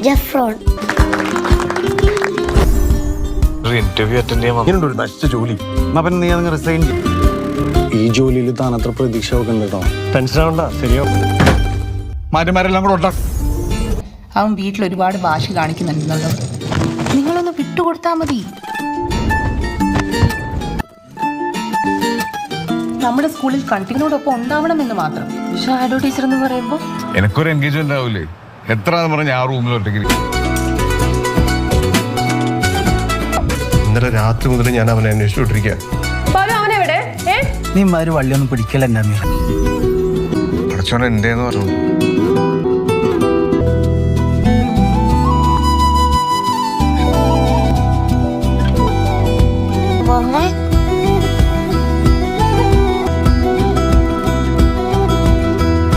ജെഫ്രോൺ. Interview attend ചെയ്യാൻ ഒരു നശിച്ച ജോലി. എന്നാ പിന്നെ നീ അങ്ങ് റിസൈൻ ചെയ്യും. ഈ ജോലിയിൽ താൻ അത്ര പ്രതീക്ഷ വെക്കണ്ട കേട്ടോ. ടെൻഷൻ ആവണ്ട, ശരിയോ? മാറ്റന്മാരെല്ലാം കൂടെ ഒട്ടാ. അവൻ വീട്ടിൽ ഒരുപാട് വാശി കാണിക്കുന്നുണ്ടല്ലോ. നിങ്ങളൊന്ന് വിട്ടുകൊടുത്താൽ മതി. നമ്മുടെ സ്കൂളിൽ കണ്ടിന്യൂടൊപ്പം ഉണ്ടാവണമെന്ന് മാത്രം. ഷാഡോ ടീച്ചർ എന്ന് പറയുമ്പോൾ എനിക്കൊരു എൻഗേജ്മെന്റ് ആവൂലേ? എത്ര പറഞ്ഞ ആ റൂമിൽ ഒറ്റയ്ക്ക്. ഇന്നലെ രാത്രി മുതൽ ഞാൻ അവനെ അന്വേഷിച്ചുകൊണ്ടിരിക്കുക. നീ മാര് വള്ളിയൊന്നും പിടിക്കല എന്റെ അമീർ. അടച്ചോനെ എന്റേന്ന് പറഞ്ഞു. മോനെ